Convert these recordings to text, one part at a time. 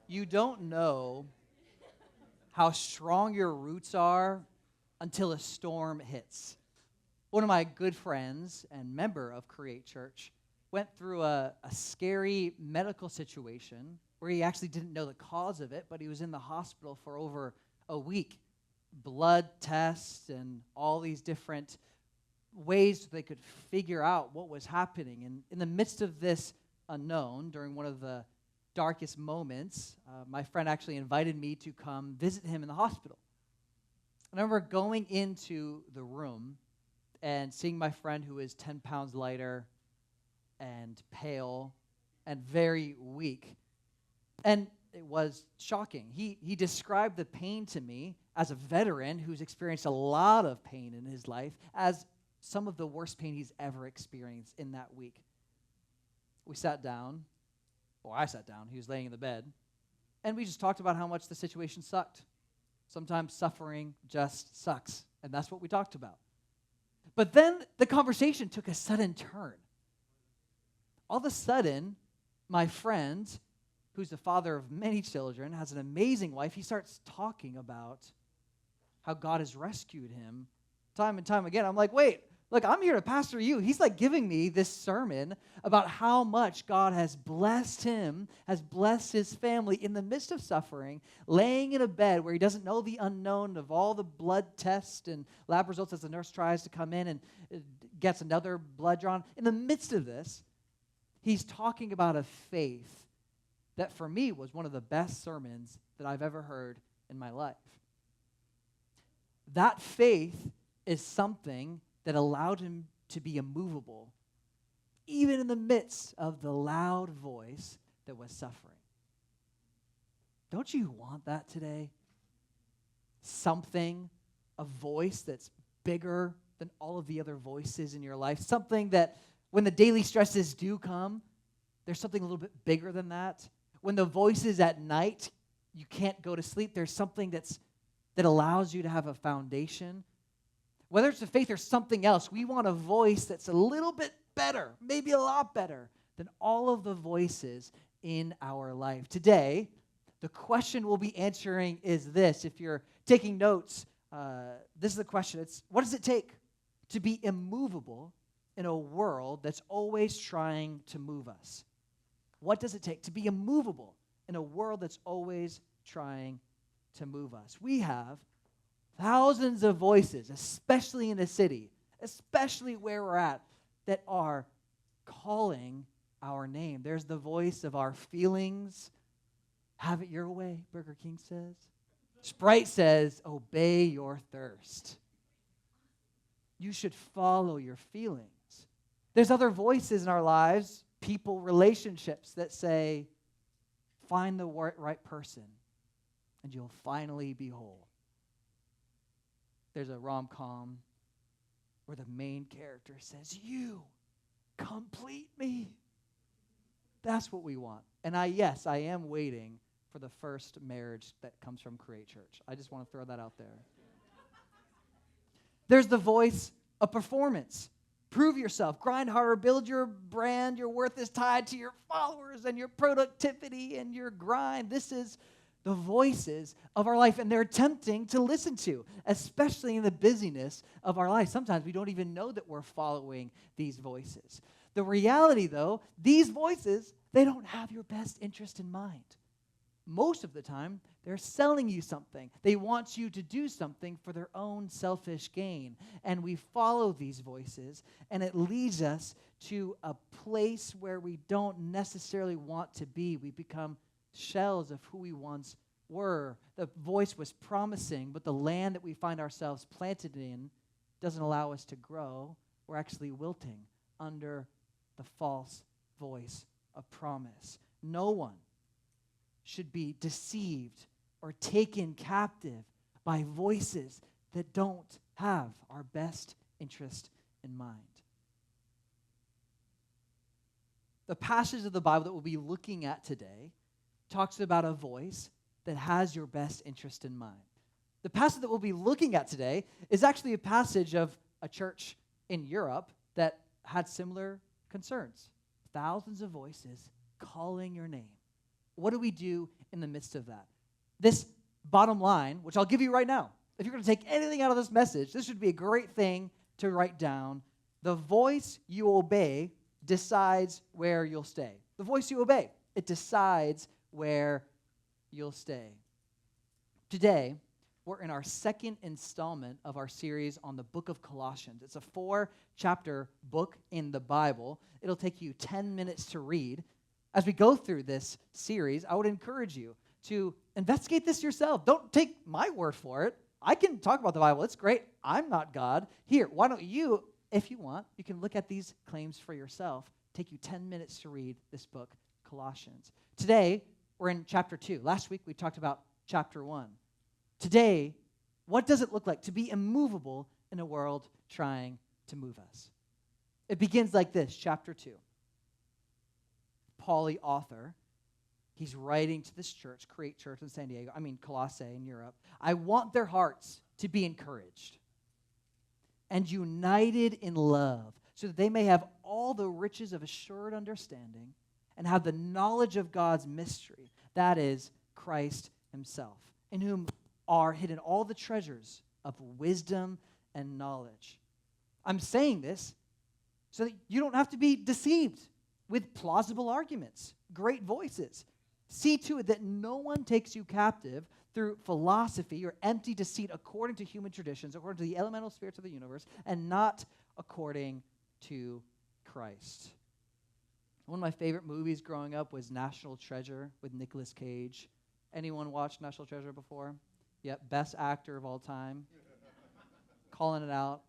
You don't know how strong your roots are until a storm hits. One of my good friends and member of Create Church went through a scary medical situation where he actually didn't know the cause of it, but he was in the hospital for over a week. Blood tests and all these different ways they could figure out what was happening. And in the midst of this unknown, during one of the darkest moments, my friend actually invited me to come visit him in the hospital. And I remember going into the room and seeing my friend, who is 10 pounds lighter and pale and very weak. And it was shocking. He described the pain to me as a veteran who's experienced a lot of pain in his life as some of the worst pain he's ever experienced in that week. We sat down, or I sat down, he was laying in the bed, and we just talked about how much the situation sucked. Sometimes suffering just sucks, and that's what we talked about. But then the conversation took a sudden turn. All of a sudden, my friend, who's the father of many children, has an amazing wife, he starts talking about how God has rescued him time and time again. I'm like, wait, look, I'm here to pastor you. He's like giving me this sermon about how much God has blessed him, has blessed his family in the midst of suffering, laying in a bed where he doesn't know the unknown of all the blood tests and lab results as the nurse tries to come in and gets another blood drawn. In the midst of this, he's talking about a faith that for me was one of the best sermons that I've ever heard in my life. That faith is something that allowed him to be immovable, even in the midst of the loud voice that was suffering. Don't you want that today? Something, a voice that's bigger than all of the other voices in your life. Something that when the daily stresses do come, there's something a little bit bigger than that. When the voices at night, you can't go to sleep, there's something that allows you to have a foundation. Whether it's a faith or something else, we want a voice that's a little bit better, maybe a lot better than all of the voices in our life. Today, the question we'll be answering is this. If you're taking notes, this is the question. It's, what does it take to be immovable in a world that's always trying to move us? What does it take to be immovable in a world that's always trying to move us? We have thousands of voices, especially in the city, especially where we're at, that are calling our name. There's the voice of our feelings. Have it your way, Burger King says. Sprite says, obey your thirst. You should follow your feelings. There's other voices in our lives, people, relationships that say, find the right person and you'll finally be whole. There's a rom-com where the main character says, you complete me. That's what we want. And I am waiting for the first marriage that comes from Create Church. I just want to throw that out there. There's the voice of performance. Prove yourself, grind harder, build your brand. Your worth is tied to your followers and your productivity and your grind. This is the voices of our life, and they're tempting to listen to, especially in the busyness of our life. Sometimes we don't even know that we're following these voices. The reality, though, these voices, they don't have your best interest in mind. Most of the time, they're selling you something. They want you to do something for their own selfish gain. And we follow these voices, and it leads us to a place where we don't necessarily want to be. We become shells of who we once were. The voice was promising, but the land that we find ourselves planted in doesn't allow us to grow. We're actually wilting under the false voice of promise. No one should be deceived or taken captive by voices that don't have our best interest in mind. The passage of the Bible that we'll be looking at today talks about a voice that has your best interest in mind. The passage that we'll be looking at today is actually a passage of a church in Europe that had similar concerns. Thousands of voices calling your name. What do we do in the midst of that? This bottom line, which I'll give you right now, if you're going to take anything out of this message, this would be a great thing to write down. The voice you obey decides where you'll stay. The voice you obey, it decides where you'll stay. Today, we're in our second installment of our series on the book of Colossians. It's a 4-chapter book in the Bible. It'll take you 10 minutes to read. As we go through this series, I would encourage you to investigate this yourself. Don't take my word for it. I can talk about the Bible. It's great. I'm not God. Here, why don't you, if you want, you can look at these claims for yourself. Take you 10 minutes to read this book, Colossians. Today, we're in chapter 2. Last week, we talked about chapter 1. Today, what does it look like to be immovable in a world trying to move us? It begins like this, chapter 2. Paul, the author, he's writing to this church, Create Church in San Diego, Colossae in Europe. I want their hearts to be encouraged and united in love so that they may have all the riches of assured understanding and have the knowledge of God's mystery, that is, Christ himself, in whom are hidden all the treasures of wisdom and knowledge. I'm saying this so that you don't have to be deceived with plausible arguments, great voices. See to it that no one takes you captive through philosophy or empty deceit according to human traditions, according to the elemental spirits of the universe, and not according to Christ. One of my favorite movies growing up was National Treasure with Nicolas Cage. Anyone watched National Treasure before? Yep, best actor of all time. Calling it out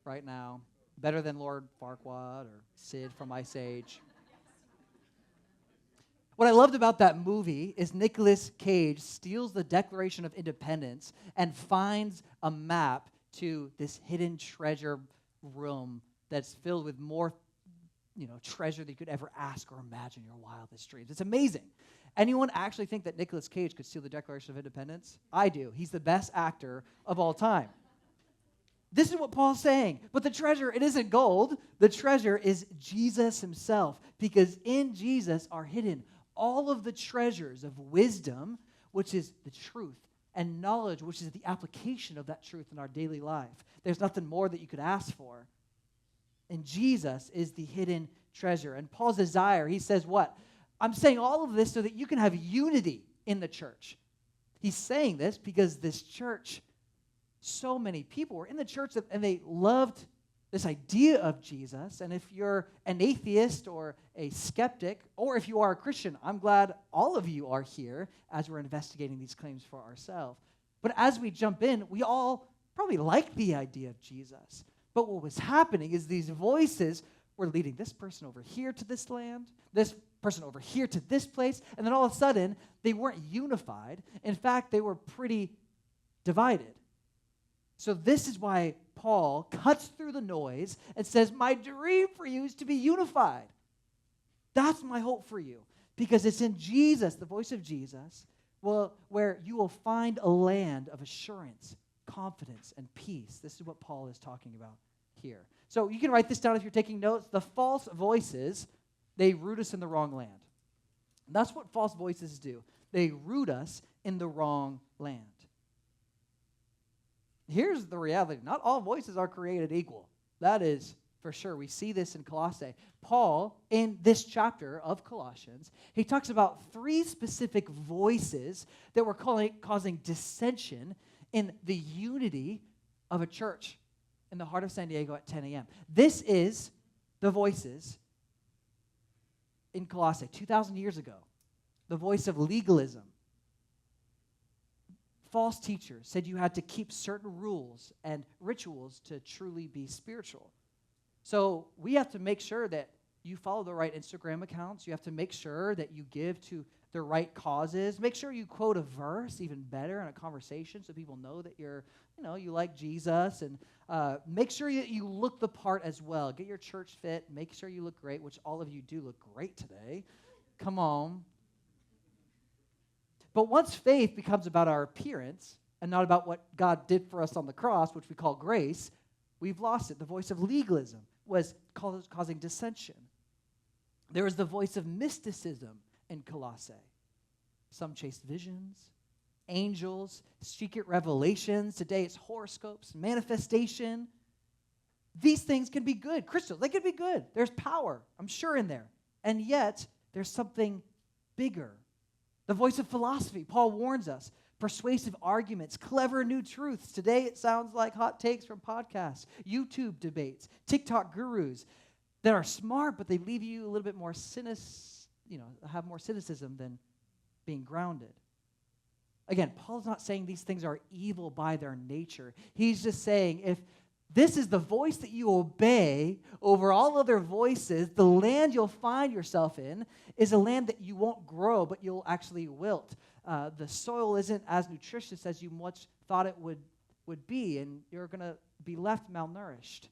right now. Better than Lord Farquaad or Sid from Ice Age. What I loved about that movie is Nicolas Cage steals the Declaration of Independence and finds a map to this hidden treasure room that's filled with more, treasure that you could ever ask or imagine in your wildest dreams. It's amazing. Anyone actually think that Nicolas Cage could steal the Declaration of Independence? I do. He's the best actor of all time. This is what Paul's saying. But the treasure, it isn't gold. The treasure is Jesus himself, because in Jesus are hidden all of the treasures of wisdom, which is the truth, and knowledge, which is the application of that truth in our daily life. There's nothing more that you could ask for. And Jesus is the hidden treasure. And Paul's desire, he says what? I'm saying all of this so that you can have unity in the church. He's saying this because this church, so many people were in the church and they loved this idea of Jesus. And if you're an atheist or a skeptic, or if you are a Christian, I'm glad all of you are here as we're investigating these claims for ourselves. But as we jump in, we all probably like the idea of Jesus. But what was happening is these voices were leading this person over here to this land, this person over here to this place, and then all of a sudden, they weren't unified. In fact, they were pretty divided. So this is why Paul cuts through the noise and says, my dream for you is to be unified. That's my hope for you, because it's in Jesus, the voice of Jesus, where you will find a land of assurance, confidence, and peace. This is what Paul is talking about here. So you can write this down if you're taking notes. The false voices, they root us in the wrong land. And that's what false voices do. They root us in the wrong land. Here's the reality. Not all voices are created equal. That is for sure. We see this in Colossae. Paul, in this chapter of Colossians, he talks about 3 specific voices that were causing dissension in the unity of a church in the heart of San Diego at 10 a.m. This is the voices in Colossae 2,000 years ago. The voice of legalism. False teachers said you had to keep certain rules and rituals to truly be spiritual. So we have to make sure that you follow the right Instagram accounts. You have to make sure that you give to the right causes. Make sure you quote a verse even better in a conversation so people know that you like Jesus. And make sure that you look the part as well. Get your church fit. Make sure you look great, which all of you do look great today. Come on. But once faith becomes about our appearance and not about what God did for us on the cross, which we call grace, we've lost it. The voice of legalism was causing dissension. There was the voice of mysticism in Colossae. Some chase visions, angels, secret revelations. Today it's horoscopes, manifestation. These things can be good. Crystals, they can be good. There's power, I'm sure, in there. And yet, there's something bigger. The voice of philosophy. Paul warns us. Persuasive arguments, clever new truths. Today it sounds like hot takes from podcasts, YouTube debates, TikTok gurus that are smart, but they leave you a little bit more have more cynicism than being grounded. Again, Paul's not saying these things are evil by their nature. He's just saying if this is the voice that you obey over all other voices, the land you'll find yourself in is a land that you won't grow, but you'll actually wilt. The soil isn't as nutritious as you once thought it would be, and you're going to be left malnourished.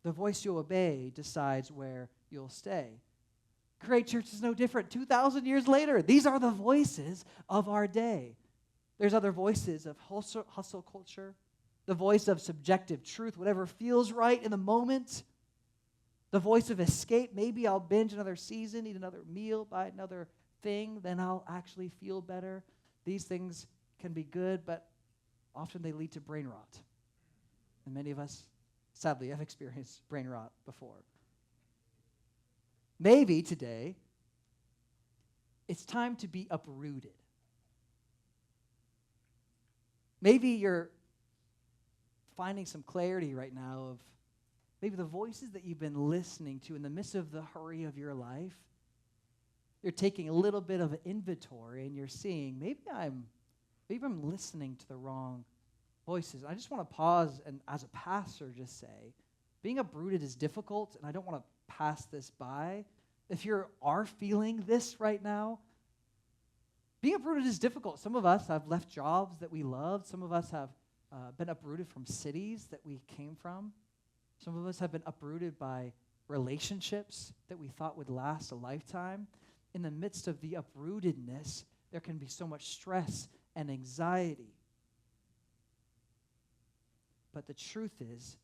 The voice you obey decides where you'll stay. Create Church is no different. 2,000 years later, these are the voices of our day. There's other voices of hustle culture, the voice of subjective truth, whatever feels right in the moment, the voice of escape. Maybe I'll binge another season, eat another meal, buy another thing, then I'll actually feel better. These things can be good, but often they lead to brain rot. And many of us, sadly, have experienced brain rot before. Maybe today, it's time to be uprooted. Maybe you're finding some clarity right now of maybe the voices that you've been listening to in the midst of the hurry of your life. You're taking a little bit of an inventory and you're seeing maybe I'm listening to the wrong voices. I just want to pause and as a pastor just say, being uprooted is difficult and I don't want to pass this by. If you are feeling this right now, being uprooted is difficult. Some of us have left jobs that we loved. Some of us have been uprooted from cities that we came from. Some of us have been uprooted by relationships that we thought would last a lifetime. In the midst of the uprootedness, there can be so much stress and anxiety. But the truth is,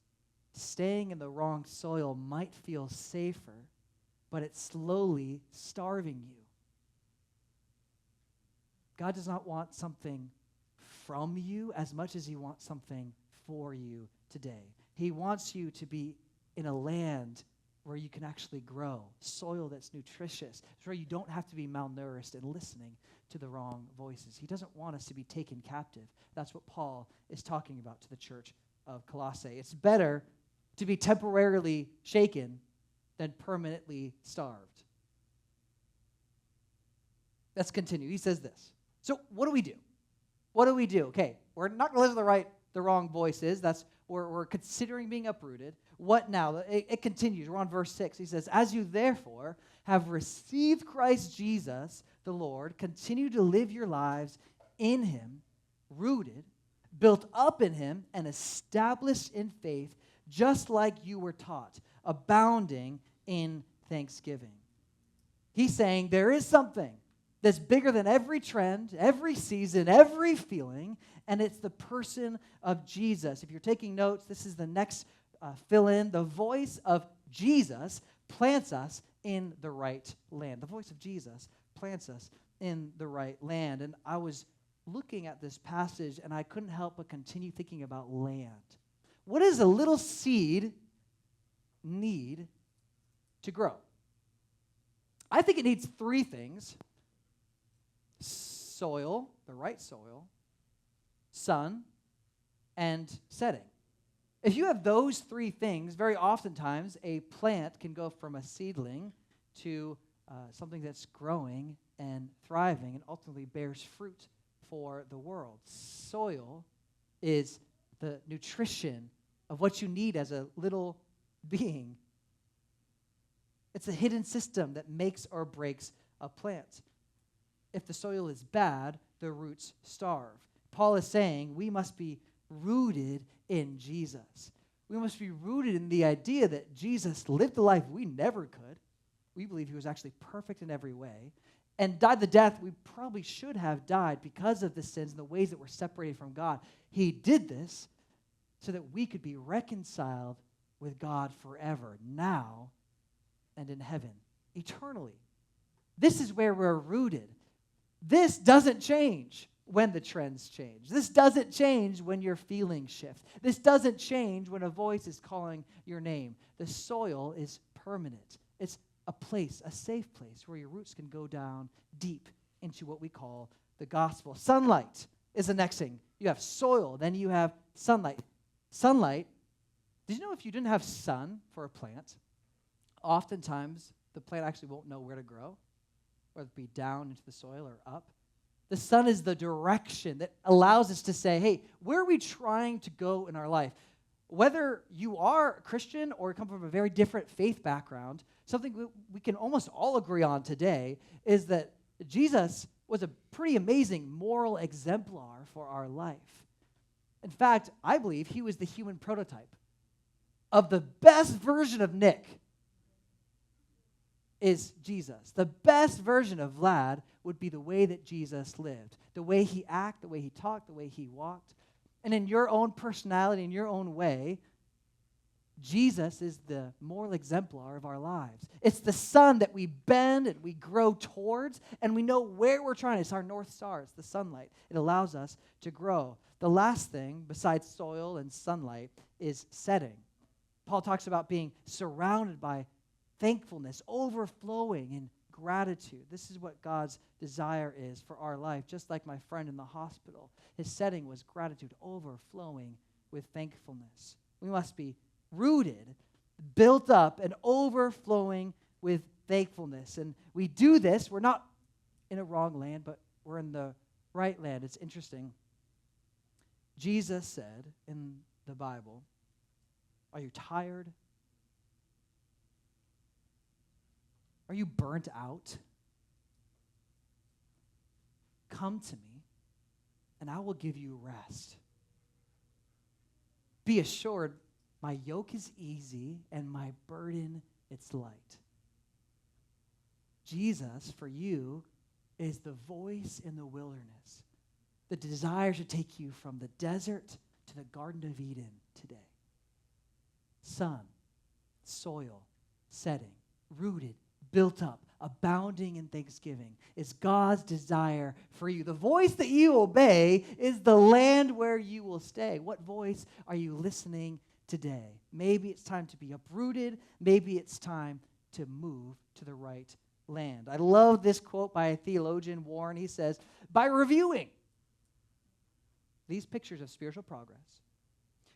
staying in the wrong soil might feel safer, but it's slowly starving you. God does not want something from you as much as he wants something for you today. He wants you to be in a land where you can actually grow, soil that's nutritious, where you don't have to be malnourished and listening to the wrong voices. He doesn't want us to be taken captive. That's what Paul is talking about to the church of Colossae. It's better to be temporarily shaken than permanently starved. Let's continue. He says this. So what do we do? What do we do? Okay, we're not going to listen to the wrong voices. That's we're considering being uprooted. What now? It continues. We're on verse 6. He says, as you therefore have received Christ Jesus, the Lord, continue to live your lives in him, rooted, built up in him, and established in faith, just like you were taught, abounding in thanksgiving. He's saying there is something that's bigger than every trend, every season, every feeling, and it's the person of Jesus. If you're taking notes, this is the next fill-in. The voice of Jesus plants us in the right land. The voice of Jesus plants us in the right land. And I was looking at this passage, and I couldn't help but continue thinking about land. What does a little seed need to grow? I think it needs three things. Soil, the right soil, sun, and setting. If you have those three things, very oftentimes a plant can go from a seedling to something that's growing and thriving and ultimately bears fruit for the world. Soil is the nutrition of what you need as a little being. It's a hidden system that makes or breaks a plant. If the soil is bad, the roots starve. Paul is saying we must be rooted in Jesus. We must be rooted in the idea that Jesus lived the life we never could. We believe he was actually perfect in every way and died the death we probably should have died because of the sins and the ways that we're separated from God. He did this so that we could be reconciled with God forever, now and in heaven, eternally. This is where we're rooted. This doesn't change when the trends change. This doesn't change when your feelings shift. This doesn't change when a voice is calling your name. The soil is permanent. It's a place, a safe place where your roots can go down deep into what we call the gospel. Sunlight is the next thing. You have soil, then you have sunlight. Sunlight, did you know if you didn't have sun for a plant, oftentimes the plant actually won't know where to grow, whether it be down into the soil or up? The sun is the direction that allows us to say, hey, where are we trying to go in our life? Whether you are a Christian or come from a very different faith background, something we can almost all agree on today is that Jesus was a pretty amazing moral exemplar for our life. In fact, I believe he was the human prototype of the best version of Nick is Jesus. The best version of Vlad would be the way that Jesus lived, the way he acted, the way he talked, the way he walked. And in your own personality, in your own way, Jesus is the moral exemplar of our lives. It's the sun that we bend and we grow towards, and we know where we're trying. It's our North Star. It's the sunlight. It allows us to grow. The last thing, besides soil and sunlight, is setting. Paul talks about being surrounded by thankfulness, overflowing in gratitude. This is what God's desire is for our life, just like my friend in the hospital. His setting was gratitude, overflowing with thankfulness. We must be rooted, built up, and overflowing with thankfulness. And we do this, we're not in a wrong land, but we're in the right land. It's interesting. Jesus said in the Bible, are you tired? Are you burnt out? Come to me, and I will give you rest. Be assured, my yoke is easy, and my burden, it's light. Jesus, for you, is the voice in the wilderness, the desire to take you from the desert to the Garden of Eden today. Sun, soil, setting, rooted, built up, abounding in thanksgiving is God's desire for you. The voice that you obey is the land where you will stay. What voice are you listening today? Maybe it's time to be uprooted. Maybe it's time to move to the right land. I love this quote by a theologian, Warren. He says, by reviewing these pictures of spiritual progress,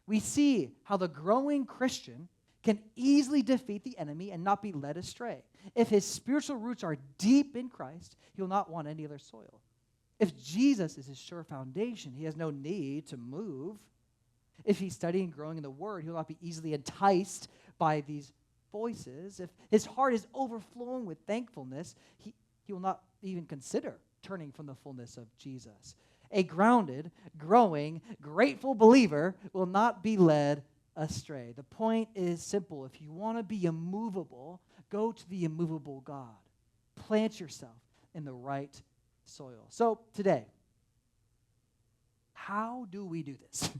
we see how the growing Christian can easily defeat the enemy and not be led astray. If his spiritual roots are deep in Christ, he will not want any other soil. If Jesus is his sure foundation, he has no need to move. If he's studying and growing in the Word, he will not be easily enticed by these voices. If his heart is overflowing with thankfulness, he will not even consider turning from the fullness of Jesus. A grounded, growing, grateful believer will not be led astray. The point is simple. If you want to be immovable, go to the immovable God. Plant yourself in the right soil. So today, how do we do this?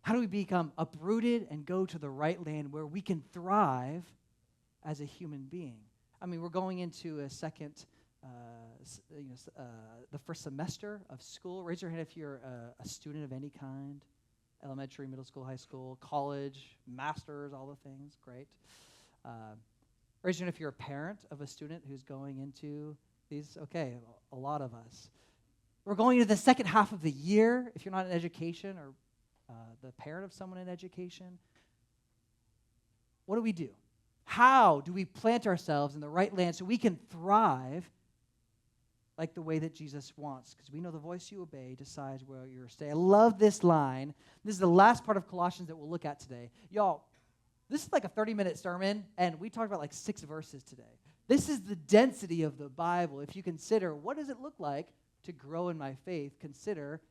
How do we become uprooted and go to the right land where we can thrive as a human being? I mean, we're going into a second, the first semester of school. Raise your hand if you're a student of any kind. Elementary, middle school, high school, college, masters, all the things. Great. Raise your hand if you're a parent of a student who's going into these. Okay, a lot of us. We're going into the second half of the year. If you're not in education or the parent of someone in education, what do we do? How do we plant ourselves in the right land so we can thrive like the way that Jesus wants? Because we know the voice you obey decides where you're staying. I love this line. This is the last part of Colossians that we'll look at today. Y'all, this is like a 30-minute sermon, and we talked about like 6 verses today. This is the density of the Bible. If you consider what does it look like to grow in my faith, consider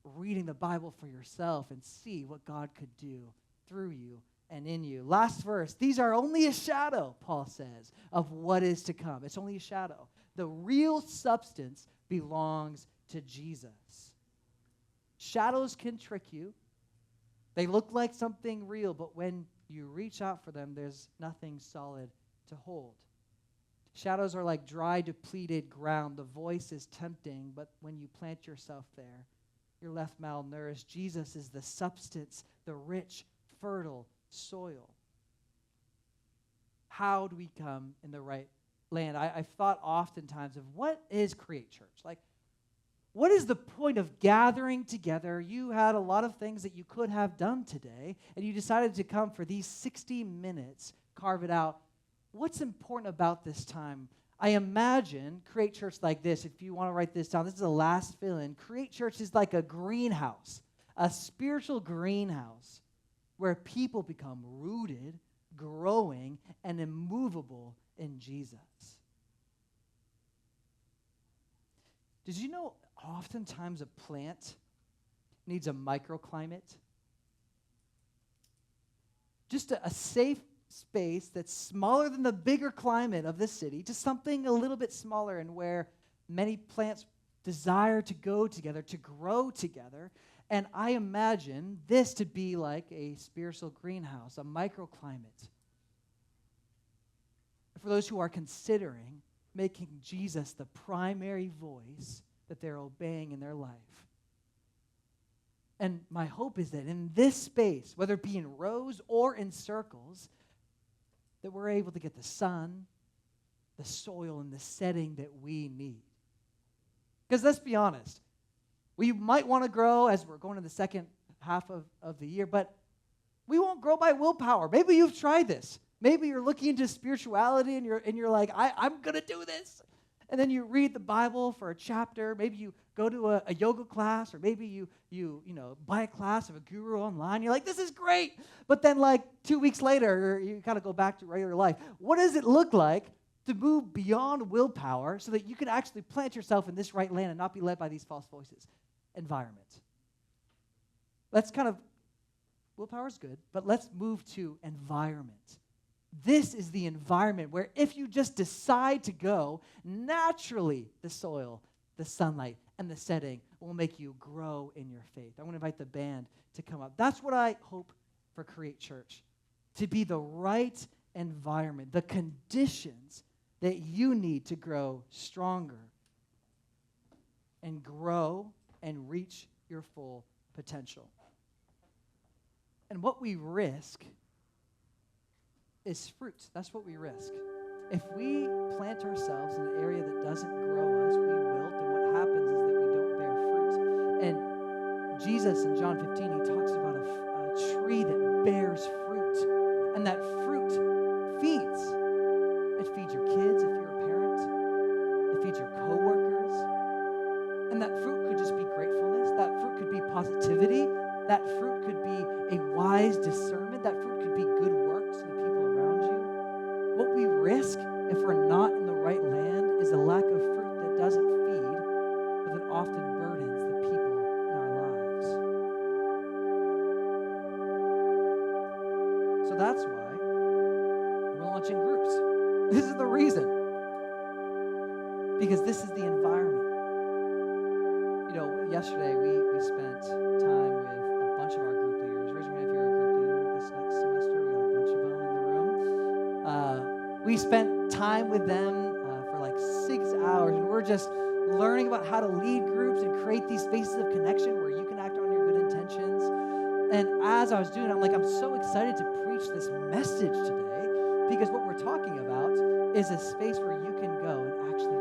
reading the Bible for yourself and see what God could do through you and in you. Last verse, these are only a shadow, Paul says, of what is to come. It's only a shadow. The real substance belongs to Jesus. Shadows can trick you. They look like something real, but when you reach out for them, there's nothing solid to hold. Shadows are like dry, depleted ground. The voice is tempting, but when you plant yourself there, you're left malnourished. Jesus is the substance, the rich, fertile soil. How do we come in the right land? I've thought oftentimes of what is Create Church? Like, what is the point of gathering together? You had a lot of things that you could have done today, and you decided to come for these 60 minutes, carve it out. What's important about this time? I imagine Create Church like this. If you want to write this down, this is the last fill-in. Create Church is like a greenhouse, a spiritual greenhouse where people become rooted, growing, and immovable in Jesus. Did you know oftentimes a plant needs a microclimate? Just a safe space that's smaller than the bigger climate of the city, just something a little bit smaller, and where many plants desire to go together, to grow together. And I imagine this to be like a spiritual greenhouse, a microclimate. For those who are considering making Jesus the primary voice that they're obeying in their life. And my hope is that in this space, whether it be in rows or in circles, that we're able to get the sun, the soil, and the setting that we need. Because let's be honest, we might want to grow as we're going to the second half of the year, but we won't grow by willpower. Maybe you've tried this. Maybe you're looking into spirituality and you're like, I'm going to do this. And then you read the Bible for a chapter. Maybe you go to a yoga class, or maybe you buy a class of a guru online. You're like, this is great. But then like 2 weeks later, you kind of go back to regular life. What does it look like to move beyond willpower so that you can actually plant yourself in this right land and not be led by these false voices? Environment. Let's willpower is good, but let's move to environment. This is the environment where if you just decide to go, naturally the soil, the sunlight, and the setting will make you grow in your faith. I want to invite the band to come up. That's what I hope for Create Church, to be the right environment, the conditions that you need to grow stronger and grow and reach your full potential. And what we risk is fruit. That's what we risk. If we plant ourselves in an area that doesn't grow us, we wilt, and what happens is that we don't bear fruit. And Jesus in John 15, he talks about a tree that bears fruit, and that fruit feeds. It feeds your kids if you're a parent. It feeds your coworkers. And that fruit could just be gratefulness. That fruit could be positivity. That fruit could be a wise discernment. That fruit could be good works to the people around you. What we risk if we're not in the right land is a lack of fruit that doesn't feed, but that often burdens the people in our lives. So that's why we're launching groups. This is the reason. Because this is the environment. Yesterday we spent time with a bunch of our group leaders. Raise your hand if you're a group leader this next semester. We got a bunch of them in the room. We spent time with them for like 6 hours, and we're just learning about how to lead groups and create these spaces of connection where you can act on your good intentions. And as I was doing it, I'm so excited to preach this message today, because what we're talking about is a space where you can go and actually